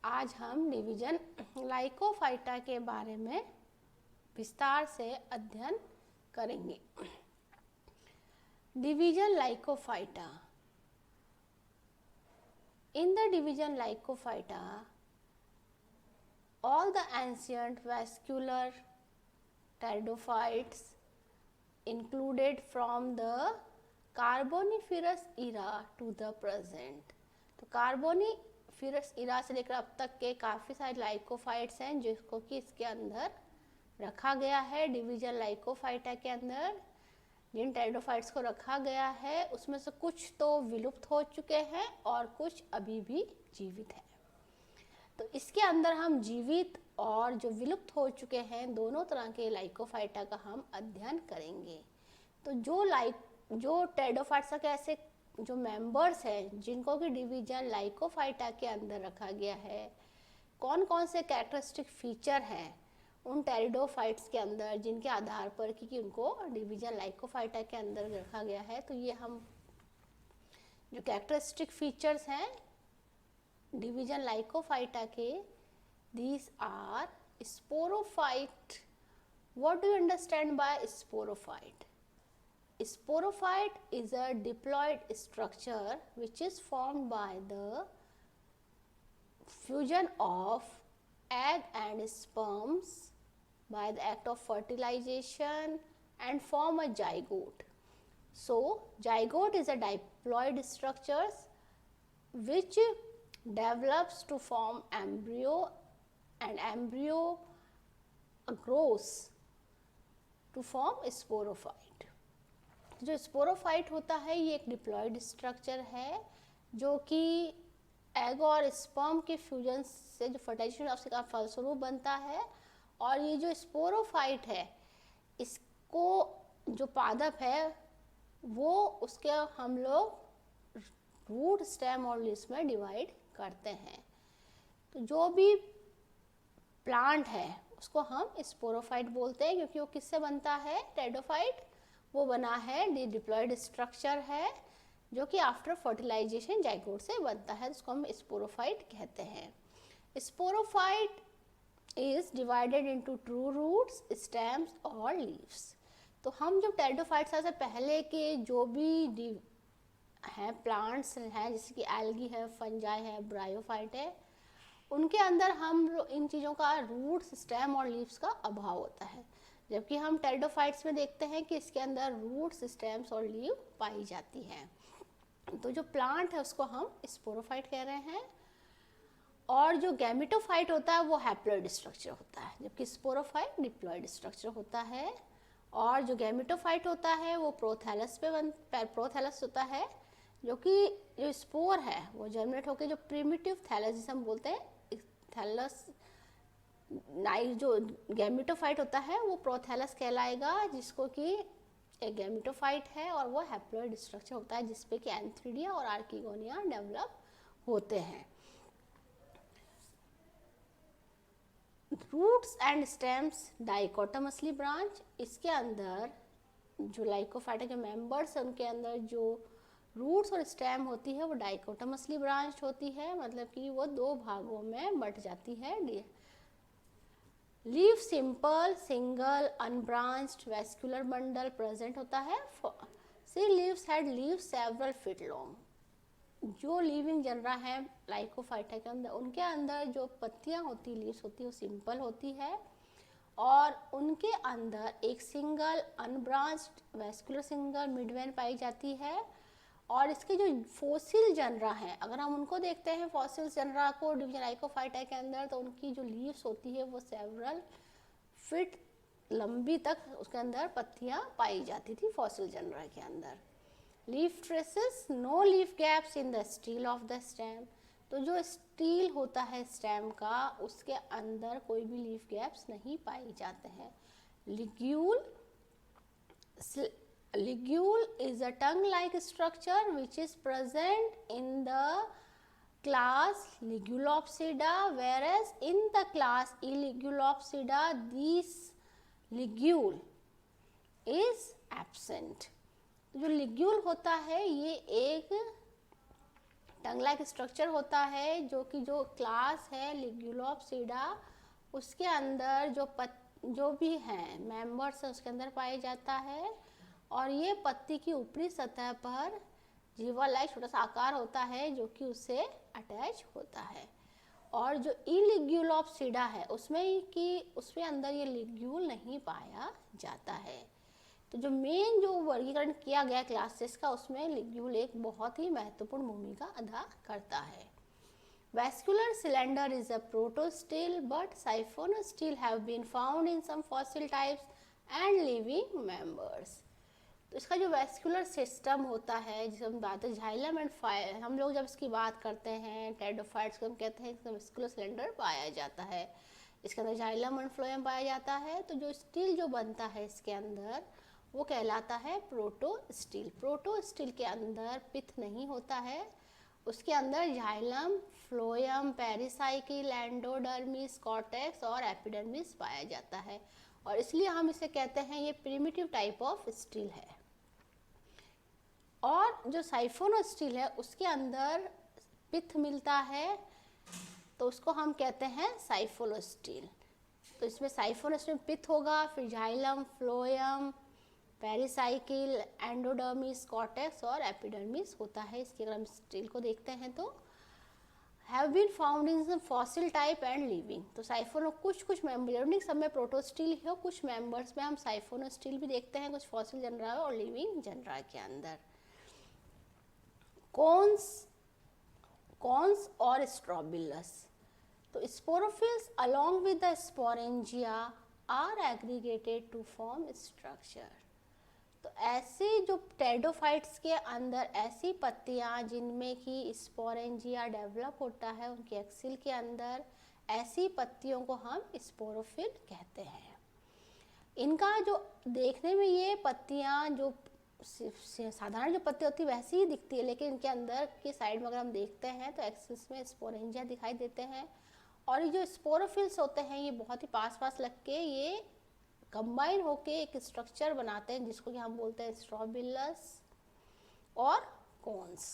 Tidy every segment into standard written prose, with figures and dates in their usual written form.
आज हम division Lycophyta के बारे में विस्तार से अध्ययन करेंगे। Division Lycophyta. In the division Lycophyta, all the ancient vascular pteridophytes included from the Carboniferous era to the present। तो कार्बोनिफेरस इरा से लेकर अब तक के काफ़ी सारे लाइकोफाइट्स हैं जिसको कि इसके अंदर रखा गया है। डिवीजन लाइकोफाइटा के अंदर जिन टेरिडोफाइट्स को रखा गया है उसमें से कुछ तो विलुप्त हो चुके हैं और कुछ अभी भी जीवित हैं। तो इसके अंदर हम जीवित और जो विलुप्त हो चुके हैं दोनों तरह के लाइकोफाइटा का हम अध्ययन करेंगे। तो जो टेरिडोफाइट्स के ऐसे जो मेंबर्स हैं जिनको कि डिवीजन लाइकोफाइटा के अंदर रखा गया है, कौन कौन से कैरेक्टरिस्टिक फीचर हैं उन टेरिडोफाइट्स के अंदर जिनके आधार पर कि उनको डिवीजन लाइकोफाइटा के अंदर रखा गया है। तो ये हम जो कैरेक्टरिस्टिक फीचर्स हैं डिवीजन लाइकोफाइटा के, these are sporophyte. What do you understand by sporophyte? Sporophyte is a diploid structure which is formed by the fusion of egg and sperms by the act of fertilization and form a zygote. So zygote is a diploid structure which develops to form embryo and embryo grows to form sporophyte। जो sporophyte होता है ये एक diploid structure है जो कि egg और sperm के फ्यूजन से जो फर्टिलाइजेशन उसका फलस्वरूप बनता है। और ये जो स्पोरोफाइट है इसको जो पादप है वो उसके हम लोग रूट, स्टेम और लीव्स में डिवाइड करते हैं। तो जो भी प्लांट है उसको हम स्पोरोफाइट बोलते हैं क्योंकि वो किससे बनता है? टेरिडोफाइट वो बना है, डिप्लॉयड स्ट्रक्चर है जो कि आफ्टर फर्टिलाइजेशन जाइगोट से बनता है, उसको हम स्पोरोफाइट कहते हैं। Sporophyte is divided into true roots, stems और लीव्स। तो हम जो टेरिडोफाइट्स से पहले के जो भी हैं प्लांट्स हैं जैसे कि एल्गी है, फंजाई है, ब्रायोफाइट है, उनके अंदर हम इन चीज़ों का रूट्स, स्टेम और लीव्स का अभाव होता है। जबकि हम टेरिडोफाइट्स में देखते हैं कि इसके अंदर रूट्स, स्टेम्स और लीव पाई जाती हैं। तो जो प्लांट है उसको हम स्पोरोफाइट कह रहे हैं। और जो गैमेटोफाइट होता है वो हैप्लॉइड स्ट्रक्चर होता है जबकि स्पोरोफाइट डिप्लॉयड स्ट्रक्चर होता है। और जो गैमेटोफाइट होता है वो प्रोथैलस प्रोथैलस होता है जो कि जो स्पोर है वो जर्मिनेट होकर जो प्रिमिटिव थैलस जिसे हम बोलते हैं थैलस जो गैमेटोफाइट होता है वो प्रोथैलस कहलाएगा, जिसको कि एक गैमेटोफाइट है और वो हैप्लॉइड स्ट्रक्चर होता है जिसपे कि एंथ्रीडिया और आर्किगोनिया डेवलप होते हैं। Roots and stems dichotomously branch. इसके अंदर जो लाइकोफाइटा के मेंबर्स हैं उनके अंदर जो रूट्स और स्टेम होती है वो डाइकोटमसली ब्रांच होती है, मतलब कि वो दो भागों में बट जाती है। Leaf simple, single, unbranched vascular bundle present होता है। See leaves had leaves several feet long. जो लिविंग जनरा है लाइकोफाइटा के अंदर उनके अंदर जो पत्तियां होती, लीव्स होती है वो सिंपल होती है और उनके अंदर एक सिंगल अनब्रांच्ड वैस्कुलर सिंगल मिडवेन पाई जाती है। और इसके जो फॉसिल जनरा हैं अगर हम उनको देखते हैं फॉसिल जनरा को डिवीजन लाइकोफाइटा के अंदर, तो उनकी जो लीव्स होती है वो सेवरल फीट लंबी तक उसके अंदर पत्तियां पाई जाती थी फॉसिल जनरा के अंदर। Leaf traces, no leaf gaps in the stele of the stem. तो जो स्टील होता है स्टेम का उसके अंदर कोई भी लीफ गैप्स नहीं पाए जाते हैं। Ligule is a tongue-like structure which is present in the class Ligulopsida, whereas in the class Eligulopsida this ligule is absent। जो ligule होता है ये एक टंग लाइक स्ट्रक्चर होता है, जो कि जो क्लास है लिग्यूलोप्सीडा उसके अंदर जो भी हैं मेंबर्स उसके अंदर पाया जाता है। और ये पत्ती की ऊपरी सतह पर जीवा लाइक छोटा सा आकार होता है जो कि उससे अटैच होता है। और जो इलिग्यूलोप्सीडा है उसमें अंदर ये लिग्यूल नहीं पाया जाता है। तो जो मेन जो वर्गीकरण किया गया क्लासेस का, उसमें लिग्यूल एक बहुत ही महत्वपूर्ण भूमिका अदा करता है। Vascular cylinder is a protostele, but siphonostele have been found in some fossil types and living members. तो इसका जो वैस्कुलर सिस्टम होता है जिसे हम बात है झाइलम एंड फाइल, हम लोग जब इसकी बात करते हैं टेरिडोफाइट्स को हम कहते हैं इसमें वैस्कुलर सिलेंडर पाया जाता है। इसके अंदर झाइलम एंड फ्लोएम पाया जाता है। तो जो स्टील जो बनता है इसके अंदर वो कहलाता है प्रोटोस्टील। प्रोटोस्टील के अंदर पित्त नहीं होता है, उसके अंदर xylem, phloem, pericycle, endodermis, cortex और एपिडर्मिस पाया जाता है। और इसलिए हम इसे कहते हैं ये प्रिमिटिव टाइप ऑफ स्टील है। और जो साइफोनोस्टील है उसके अंदर पित्त मिलता है, तो उसको हम कहते हैं साइफोनोस्टील। तो इसमें साइफोनोस्टील पित्त होगा, फिर xylem, phloem, pericycle, endodermis, cortex और एपिडर्मिस होता है। इसकी अगर हम स्टील को देखते हैं तो have been found in some fossil type and living. तो साइफोनो कुछ मेंबर सब में प्रोटोस्टील है, कुछ मेंबर्स में हम साइफोनोस्टील भी देखते हैं, कुछ फॉसिल जनरा और लिविंग जनरा के अंदर। कॉन्स और स्ट्रोबिलस। तो sporophylls along with the sporangia are aggregated to form structure. तो ऐसे जो टेरिडोफाइट्स के अंदर ऐसी पत्तियां जिनमें कि स्पोरेंजिया डेवलप होता है, उनके एक्सिल के अंदर ऐसी पत्तियों को हम स्पोरोफिल कहते हैं। इनका जो देखने में ये पत्तियां जो साधारण जो पत्ती होती है वैसी ही दिखती है, लेकिन इनके अंदर की साइड में अगर हम देखते हैं तो एक्सिस में स्पोरेंजिया दिखाई देते हैं। और ये जो स्पोरोफिल्स होते हैं ये बहुत ही पास पास लग के ये कंबाइन होके एक स्ट्रक्चर बनाते हैं जिसको कि हम बोलते हैं स्ट्रोबिलस और कोन्स।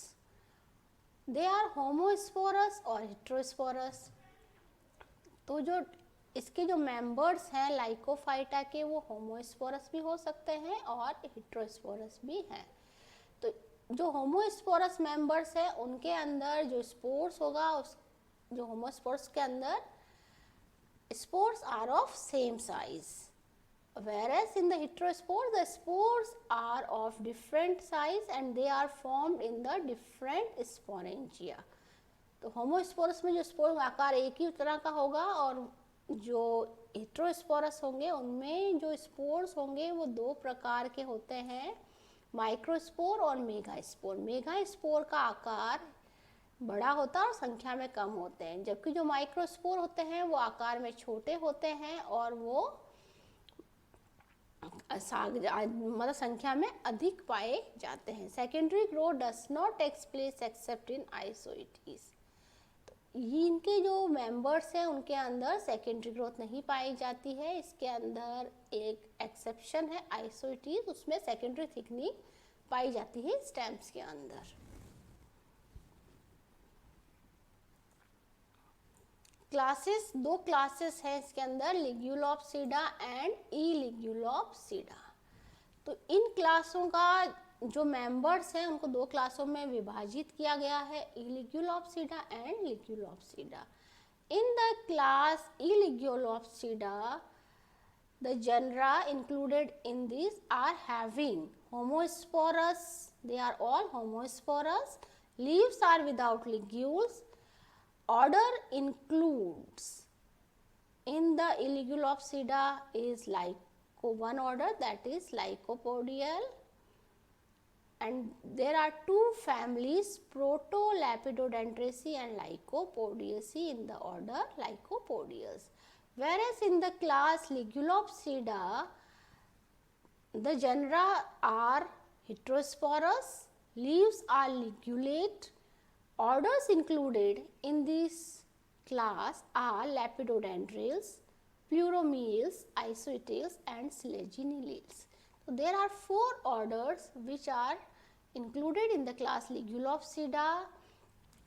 दे आर होमोस्पोरस और हेट्रोस्पोरस। तो जो इसके जो मेंबर्स हैं लाइकोफाइटा के वो होमोस्पोरस भी हो सकते हैं और हेट्रोस्पोरस भी हैं। तो जो होमोस्पोरस मेंबर्स हैं उनके अंदर जो स्पोर्स होगा उस जो होमोस्पोरस के अंदर spores are of same size, whereas in the heterospores the spores are of different size and they are formed in the different sporangia. तो होमोस्पोरस में जो स्पोर आकार एक ही तरह का होगा और जो हेट्रोस्पोरस होंगे उनमें जो स्पोर्स होंगे वो दो प्रकार के होते हैं, माइक्रोस्पोर और मेगास्पोर। मेगास्पोर का आकार बड़ा होता है और संख्या में कम होते हैं, जबकि जो माइक्रोस्पोर होते हैं वो आकार में छोटे होते हैं और वो मतलब संख्या में अधिक पाए जाते हैं। Secondary growth does not takes place except in Isoetes. तो इनके जो मेंबर्स हैं उनके अंदर सेकेंडरी ग्रोथ नहीं पाई जाती है। इसके अंदर एक एक्सेप्शन है आइसोइटीज, उसमें सेकेंडरी थिकनिंग पाई जाती है स्टेम्स के अंदर। क्लासेस दो क्लासेस हैं इसके अंदर, लिग्यूलोप्सीडा एंड इलिग्यूलोप्सीडा। तो इन क्लासों का जो मेंबर्स हैं उनको दो क्लासों में विभाजित किया गया है, Eligulopsida and Ligulopsida. In the class Eligulopsida the genera included in these are having homosporous, they are all homosporous, leaves are without ligules. Order includes in the Iligulopsida is one order, that is Lycopodial, and there are two families, Protolapidodendraceae and Lycopodiaceae in the order Lycopodiales. Whereas in the class Ligulopsida the genera are heterosporous, leaves are ligulate. Orders included in this class are Lepidodendrales, Pleuromeales, Isoetales and Selaginellales. So there are four orders which are included in the class Ligulopsida,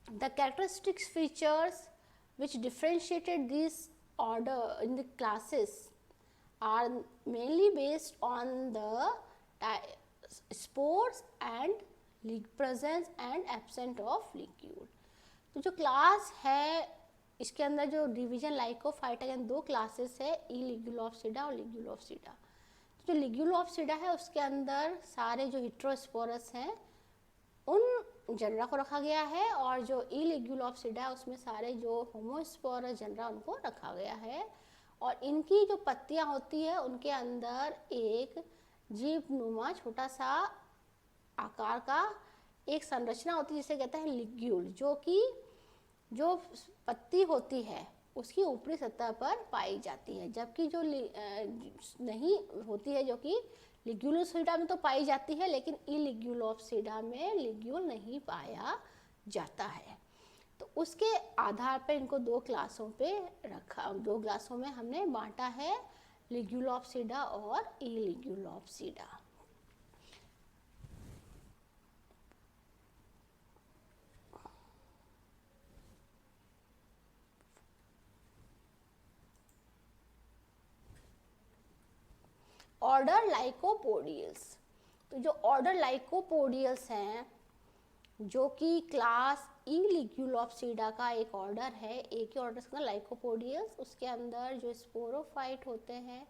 The characteristics features which differentiated these order in the classes are mainly based on the spores and presence and absence of liquid. तो जो class है इसके अंदर जो division Lycophyta के दो classes है, ई लिग्यूलोप्सिडा और लिग्यूलोप्सिडा। जो लिग्यूलोप्सिडा है उसके अंदर सारे जो हिट्रोस्पोरस हैं उन जनरा को रखा गया है, और जो ई लिग्यूलोप्सिडा उसमें सारे जो होमोस्पोरस जनरा उनको रखा गया है। और इनकी जो पत्तियां होती है उनके अंदर एक जीवनुमा छोटा सा आकार का एक संरचना होती है जिसे कहते हैं लिग्यूल, जो कि जो पत्ती होती है उसकी ऊपरी सतह पर पाई जाती है, जबकि जो नहीं होती है जो कि लिग्यूलोप्सिडा में तो पाई जाती है, लेकिन ई लिग्यूलोप्सिडा में लिग्यूल नहीं पाया जाता है। तो उसके आधार पर इनको दो क्लासों पे रखा, दो क्लासों में हमने बांटा है, लिग्यूलोप्सिडा और ई लिग्यूलोप्सिडा। ऑर्डर लाइकोपोडियल्स। तो जो ऑर्डर लाइकोपोडियल्स हैं जो कि क्लास ई लिग्यूलोप्सिडा का एक ऑर्डर है, एक ही ऑर्डर का लाइकोपोडियल्स, उसके अंदर जो स्पोरोफाइट होते हैं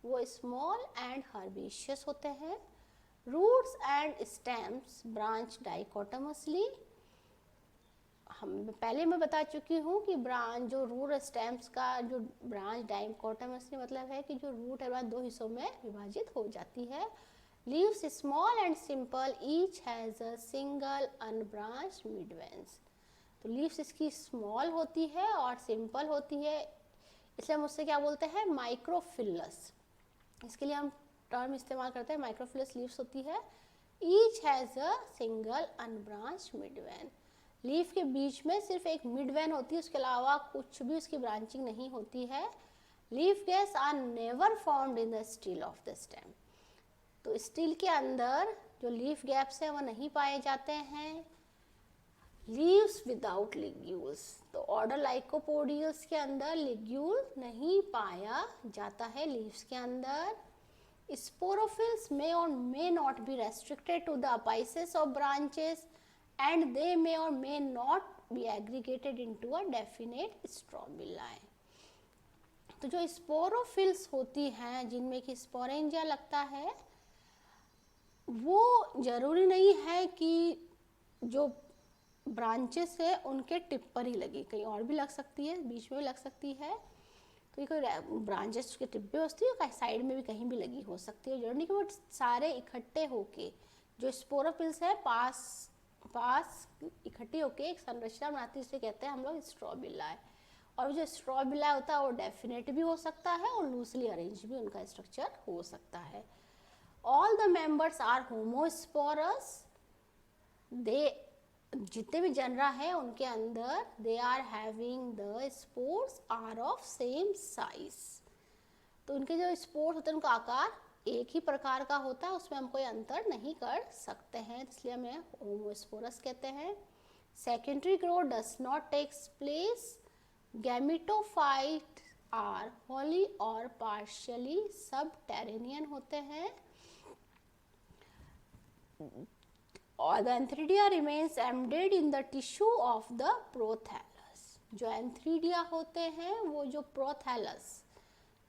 वो स्मॉल एंड हर्बेशियस होते हैं। Roots and stems branch dichotomously. हम पहले मैं बता चुकी हूँ कि ब्रांच जो रूट स्टेम्स का जो ब्रांच डाइकोटमसली मतलब है कि जो रूट है वह दो हिस्सों में विभाजित हो जाती है। Leaves small and simple, each has a single unbranched midveins। तो लीव्स इसकी स्मॉल होती है और सिंपल होती है, इसलिए हम उससे क्या बोलते हैं, माइक्रोफिलस। इसके लिए हम टर्म इस्तेमाल करते हैं माइक्रोफिलस लीव्स होती है। Each has a single unbranched midvein. Leaf के बीच में सिर्फ एक मिडवेन होती है, उसके अलावा कुछ भी उसकी ब्रांचिंग नहीं होती है। Leaf gaps are never formed in the stele of the stem. तो स्टिल के अंदर जो लीफ गैप्स हैं वो नहीं पाए जाते हैं। Leaves without ligules. तो ऑर्डर लाइकोपोडियल्स के अंदर लिग्यूल नहीं पाया जाता है लीव्स के अंदर। Sporophylls may or may not be restricted to the apices of branches and they may or may not be aggregated into a definite strobilia। तो जो स्पोरोफिल्स होती हैं जिनमें कि स्पोरेंजिया लगता है, वो जरूरी नहीं है कि जो ब्रांचेस है उनके टिप पर ही लगी, कहीं और भी लग सकती है, बीच में भी लग सकती है। तो ये कोई ब्रांचेस के टिप पे होती है, साइड में भी कहीं भी लगी हो सकती है, जरूरी नहीं कि वो सारे इकट्ठे होके जो स्पोरोफिल्स है पास इकट्ठी होके एक संरचना बनाती है, इसे कहते हैं हम लोग स्ट्रोबिला। और जो स्ट्रोबिला होता है वो डेफिनेट भी हो सकता है और लूजली अरेंज भी उनका स्ट्रक्चर हो सकता है। All the members are homosporous. They जितने भी जनरा है उनके अंदर they are having the spores are of same size. तो उनके जो स्पोर्स होते हैं उनका आकार एक ही प्रकार का होता है, उसमें हम कोई अंतर नहीं कर सकते हैं, इसलिए हमें होमोस्पोरस कहते हैं। Secondary growth does not takes place. Gametophyte are wholly और पार्शियली सबटेरेनियन होते हैं। और the antheridia remains embedded in the tissue of the prothallus। जो एंथ्रीडिया होते हैं वो जो प्रोथैलस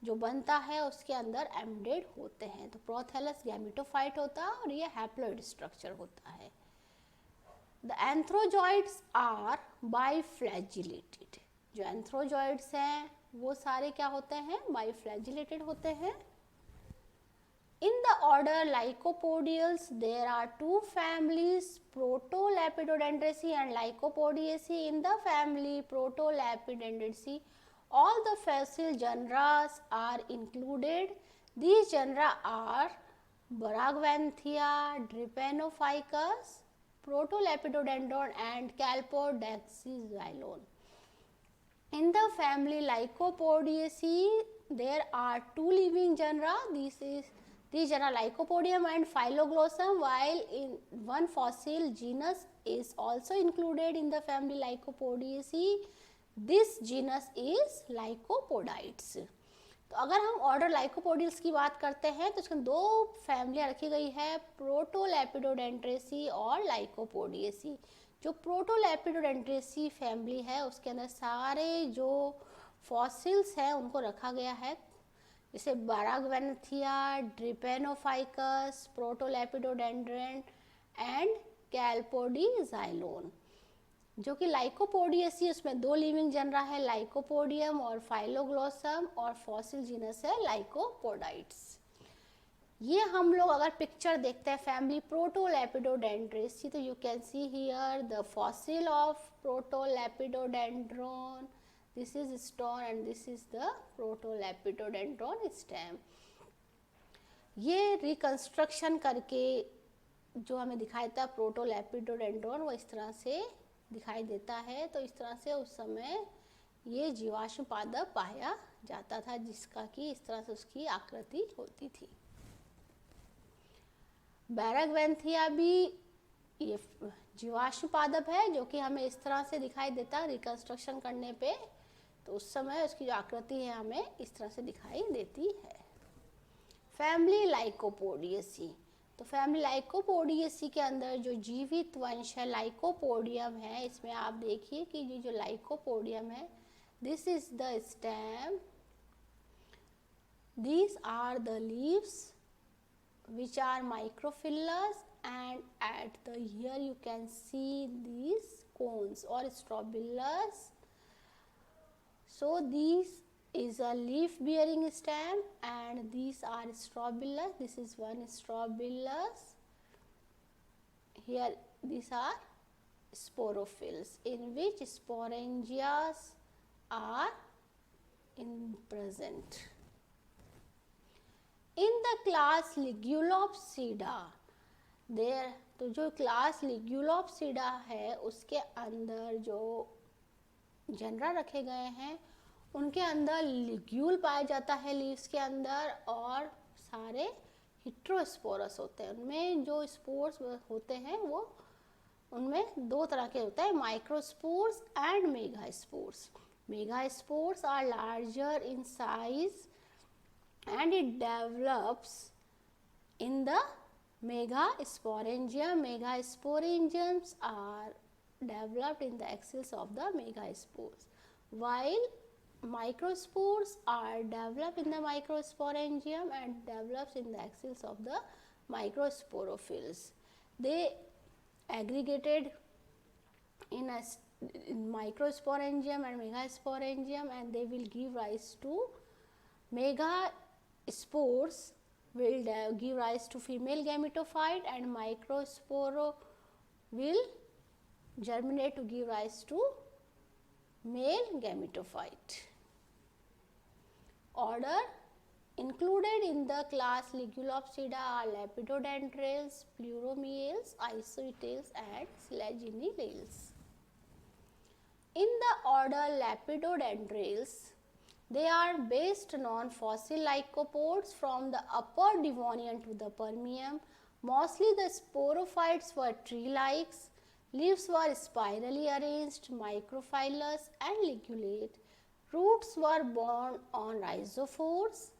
जो बनता है उसके अंदर एम्बेडेड होते हैं। तो प्रोथैलस गैमेटोफाइट होता है और ये हैप्लॉइड स्ट्रक्चर होता है। The antherozoids are biflagellated. जो एंथ्रोजॉइड्स हैं वो सारे क्या होते हैं, बाइफ्लैजिलेटेड होते हैं। In the order Lycopodiales, there are two families, Protolapidodendraceae and Lycopodiaceae. In the family Protolapidodendraceae, all the fossil genera are included. These genera are Bragwanthia, Drepanophycus, Protolapidodendron and Calpodaxylon. In the family Lycopodiaceae, there are two living genera. These genera Lycopodium and Phyloglossum, while in one fossil genus is also included in the family Lycopodiaceae. This genus is Lycopodites. तो अगर हम order लाइकोपोडियल्स की बात करते हैं तो इसमें दो फैमिलियाँ रखी गई है, प्रोटोलेपिडोडेंड्रेसी और लाइकोपोडियेसी। जो प्रोटोलेपिडोडेंड्रेसी फैमिली है उसके अंदर सारे जो फॉसिल्स हैं उनको रखा गया है, जैसे बाराग्वेनेथिया, ड्रिपेनोफाइकस, प्रोटोलेपिडोडेंड्रन एंड कैल्पोडीजाइलोन। जो कि लाइकोपोडियेसी, उसमें दो लिविंग जनरा है, लाइकोपोडियम और फाइलोग्लोसम, और फॉसिल जीनस है लाइकोपोडाइट्स। ये हम लोग अगर पिक्चर देखते हैं फैमिली प्रोटोलेपिडोडेंड्रेसी, तो you can see here the fossil of Protolepidodendron, this is stone and this is the Protolepidodendron stem. ये रिकंस्ट्रक्शन करके जो हमें दिखाई देता है प्रोटोलेपिडोडेंड्रॉन, वो इस तरह से दिखाई देता है। तो इस तरह से उस समय ये जीवाश्म पादप पाया जाता था, जिसका कि इस तरह से उसकी आकृति होती थी। बैराग्वेंथिया भी ये जीवाश्म पादप है जो कि हमें इस तरह से दिखाई देता है रिकंस्ट्रक्शन करने पे, तो उस समय उसकी जो आकृति है हमें इस तरह से दिखाई देती है। फैमिली लाइकोपोडियेसी, तो फैमिली लाइकोपोडियेसी के अंदर जो जीवित वंश है लाइकोपोडियम है, इसमें आप देखिए कि ये जो लाइकोपोडियम है, this is the stem, these are the leaves which are microphyllous, and at the here you can see these cones or strobilus. So these is a leaf bearing stem and these are strobilus. This is one strobilus. Here these are sporophylls in which sporangias are in present. In the class Ligulopsida, there, तो जो class लिग्यूलोप्सिडा है उसके अंदर जो genre रखे गए हैं उनके अंदर लिग्यूल पाया जाता है लीव्स के अंदर, और सारे हिट्रोस्पोरस होते हैं। उनमें जो स्पोर्स होते हैं वो उनमें दो तरह के होते हैं, microspores and megaspores. Megaspores are larger in size and it develops in the megasporangium. Megasporangiums are developed in the axils of the megaspores, while microspores are developed in the microsporangium and develops in the axils of the microsporophylls. They aggregated in a microsporangium and megasporangium, and they will give rise to megaspores will give rise to female gametophyte, and microsporo will germinate to give rise to male gametophyte. Order included in the class Ligulopsida are Lepidodendrales, Pleuromiales, Isoetales and Selaginellales. In the order Lepidodendrales, they are based on fossil lycopods from the upper Devonian to the Permian. Mostly the sporophytes were tree-like, leaves were spirally arranged, microphyllous and ligulate. Roots were borne on rhizophores.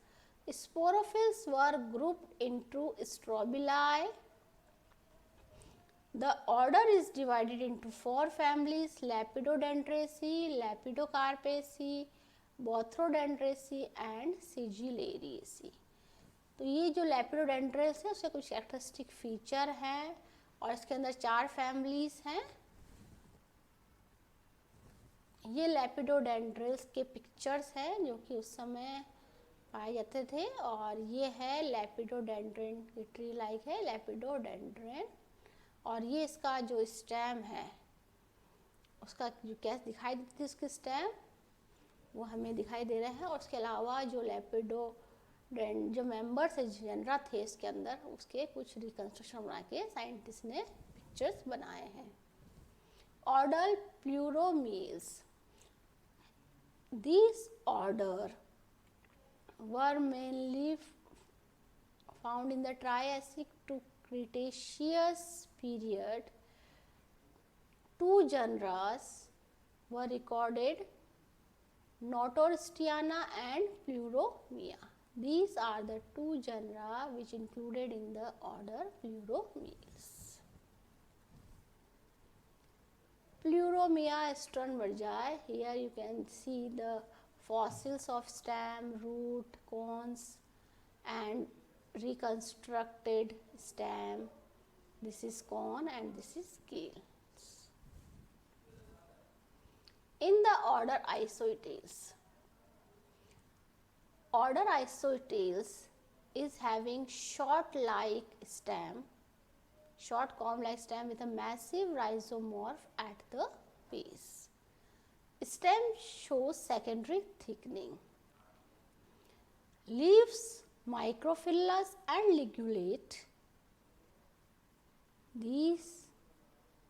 Sporophylls were grouped into strobili. The order is divided into four families: Lepidodendrocea, Lepidocarpaceae, Bothrodendraceae and Sigillariaceae. तो ये जो लेपिडोडेंड्रेस है उसके कुछ characteristic feature हैं और इसके अंदर चार फैमिलीज हैं। ये लेपिडोडेंड्रेस के पिक्चर्स हैं जो कि उस समय पाए जाते थे, और ये है लेपिडोडेंड्रन, ये ट्री लाइक है लेपिडोडेंड्रन, और ये इसका जो स्टेम है उसका जो कैसे दिखाई देती थी उसकी स्टेम वो हमें दिखाई दे रहे हैं। और उसके अलावा जो जो मेंबर्स जनरा थे इसके अंदर उसके कुछ रिकंस्ट्रक्शन बना के साइंटिस्ट ने पिक्चर्स बनाए हैं। Order Pleuromeiales, this order were mainly found in the Triassic to Cretaceous period. Two genera were recorded, Notostiana and Pleuromia. These are the two genera which included in the order Pleuromeles. Pleuromia Strunbergii. Here you can see the fossils of stem, root, cones and reconstructed stem. This is cone and this is scale. In the order Isoetes. Order Isoetes is having short-like stem, short comb-like stem with a massive rhizomorph at the base. Stem shows secondary thickening. Leaves microphyllous and ligulate.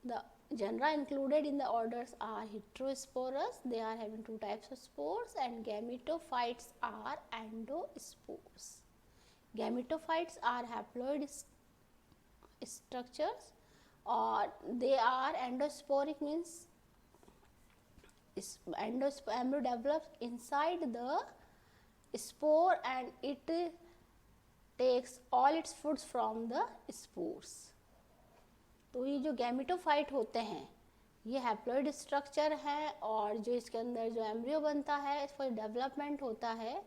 The genera included in the orders are Heterosporus, they are having two types of spores, and Gametophytes are endospores. Gametophytes are haploid structures, or they are endosporic, means embryo develops inside the spore and it takes all its foods from the spores. तो ये जो gametophyte होते हैं ये haploid structure है, और जो इसके अंदर जो एम्ब्रियो बनता है, इसका डेवलपमेंट होता है,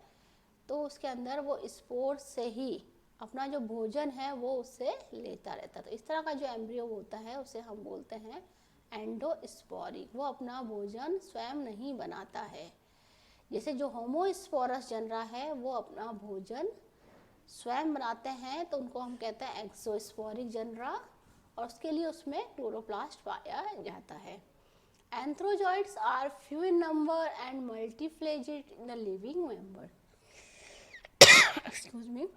तो उसके अंदर वो स्पोर से ही अपना जो भोजन है वो उससे लेता रहता है। तो इस तरह का जो एम्ब्रियो होता है उसे हम बोलते हैं एंडोस्पोरिक। वो अपना भोजन स्वयं नहीं बनाता है। जैसे जो होमोस्पोरस जनरा है वो अपना भोजन स्वयं बनाते हैं, तो उनको हम कहते हैं एक्सोस्पोरिक जनरा, और उसके लिए उसमें क्लोरोप्लास्ट पाया जाता है। Antherozoids are few in number and multiflagellated in the living member. Excuse me.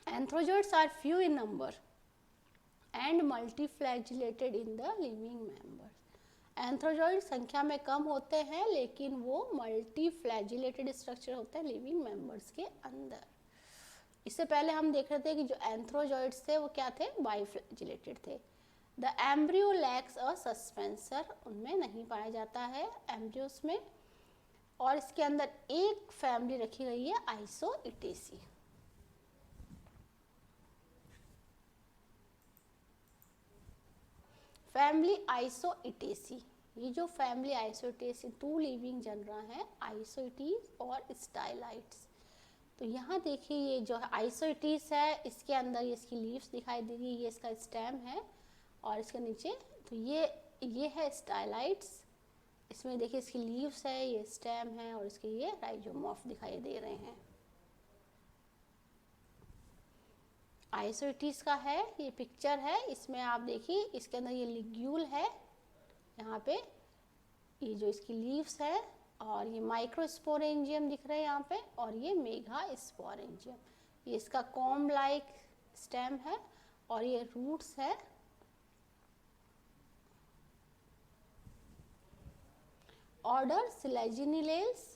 Antherozoids are few in number and multiflagellated in the living member. Antherozoid संख्या में कम होते हैं लेकिन वो मल्टीफ्लैजेलेटेड स्ट्रक्चर होते हैं लिविंग मेंबर्स के अंदर। इससे पहले हम देख रहे थे कि जो एंथ्रोजॉइड्स थे वो क्या थे, बाइफ्लैजिलेटेड थे। The embryo lacks a suspensor, उनमें नहीं पाया जाता है एम्ब्रियोस में, और इसके अंदर एक फैमिली रखी गई है आइसोइटेसी। फैमिली आइसोइटेसी, ये जो फैमिली आइसोइटेसी टू लिविंग जनरा है, आइसोइटीज और स्टाइलाइट्स। तो यहाँ देखिए ये जो आइसोइटीस है इसके अंदर ये इसकी लीव्स दिखाई दे रही है, ये इसका स्टेम है, और इसके नीचे तो ये है स्टाइलाइट्स। इसमें देखिए इसकी लीव्स है, ये स्टेम है, और इसके ये राइजोमॉर्फ दिखाई दे रहे हैं। आइसोइटीस का है ये पिक्चर है, इसमें आप देखिए इसके अंदर ये लिग्यूल है, यहाँ पे ये जो इसकी लीव्स है, और ये माइक्रोस्पोरेंजियम दिख रहे हैं यहाँ पे, और ये मेगा स्पोरेंजियम। ये इसका कॉम्ब लाइक स्टेम है, और ये रूट्स है। Order Selaginellales,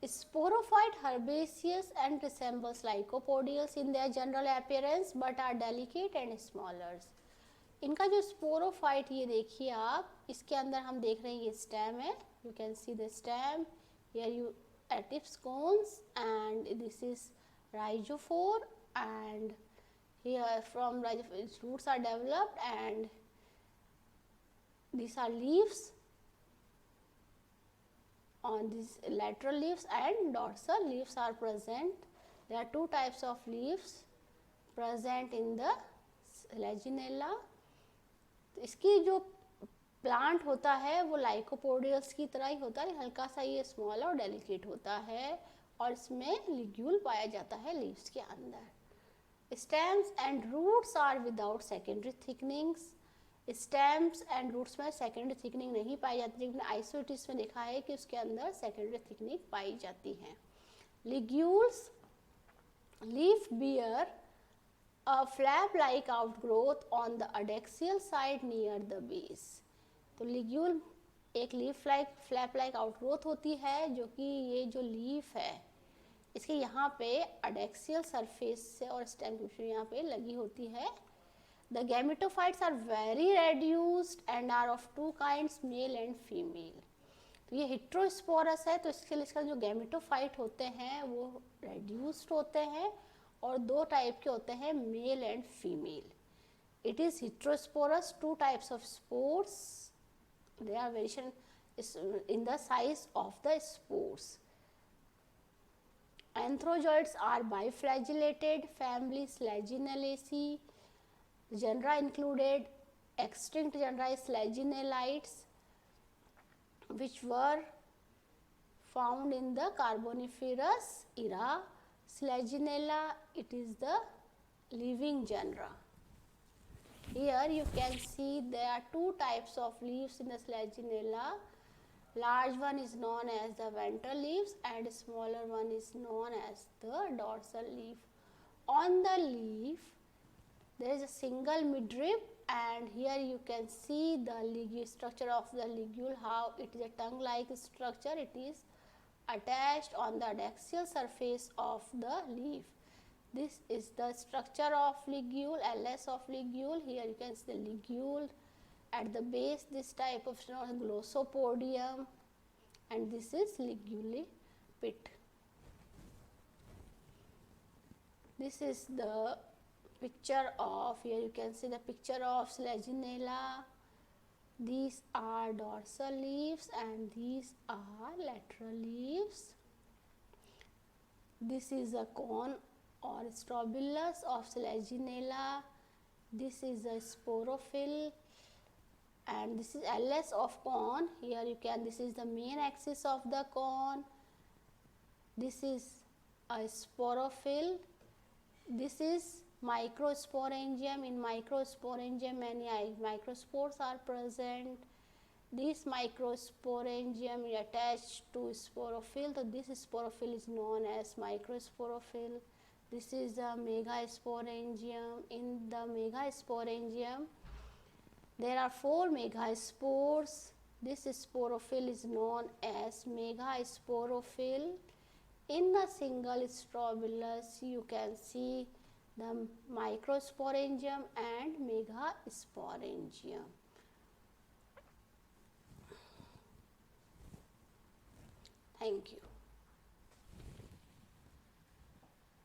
sporophyte herbaceous and resembles lycopodials in their general appearance but are delicate and smaller. इनका जो स्पोरोफाइट ये देखिए आप, इसके अंदर हम देख रहे हैं ये स्टेम है, you can see the stem, here you atips cones, and this is rhizophore, and here from rhizophore roots are developed, and these are leaves on these lateral leaves, and dorsal leaves are present. There are two types of leaves present in the Selaginella. इसकी जो plant होता है वो लाइकोपोडियल्स की तरह ही होता है, हल्का सा ये स्मॉल और डेलिकेट होता है, और इसमें लिग्यूल पाया जाता है लीव्स के अंदर। Stems and roots are without secondary thickenings. Stems and roots में सेकेंडरी थिकनिंग नहीं पाई जाती, लेकिन आइसोइटिस में देखा है कि उसके अंदर सेकेंडरी थिकनिंग पाई जाती है। Ligules leaf bear a flap-like outgrowth on the adaxial side near the base. तो लिग्यूल एक leaf like flap like outgrowth होती है, जो कि ये जो लीफ है इसके यहाँ पे एडैक्सियल सरफेस से और स्टेम के बीच में यहाँ पे लगी होती है। The gametophytes are very reduced and are of two kinds, male and female. तो ये हेट्रोस्पोरस है, तो इसके लिए इसका जो गैमेटोफाइट होते हैं वो रेड्यूस्ड होते हैं और दो टाइप के होते हैं, mail and female. It is heterosporous, two types of spores. They are variation in the size of the spores. Anthrozoids are biflagellated, family Slaginellacea. Genera included extinct genera Slaginellites, which were found in the Carboniferous era. Slaginella, it is the living genera. Here you can see there are two types of leaves in the Slaginella. Large one is known as the ventral leaves and smaller one is known as the dorsal leaf. On the leaf there is a single midrib, and here you can see the structure of the ligule, how it is a tongue-like structure. It is attached on the adaxial surface of the leaf. This is the structure of ligule, LS of ligule. Here you can see the ligule. At the base, this type of glossopodium, and this is ligule pit. This is the picture of, here you can see the picture of Slaginella. These are dorsal leaves and these are lateral leaves. This is a cone or strobilus of Slaginella. This is a sporophyll, and this is LS of cone. Here you can, this is the main axis of the cone. This is a sporophyll. This is microsporangium. In microsporangium many microspores are present. This microsporangium is attached to sporophyll, so this sporophyll is known as microsporophyll. This is a megasporangium. In the megasporangium there are 4 megaspores. This sporophyll is known as megasporophyll. In the single strobilus you can see the microsporangium and megasporangium. Thank you.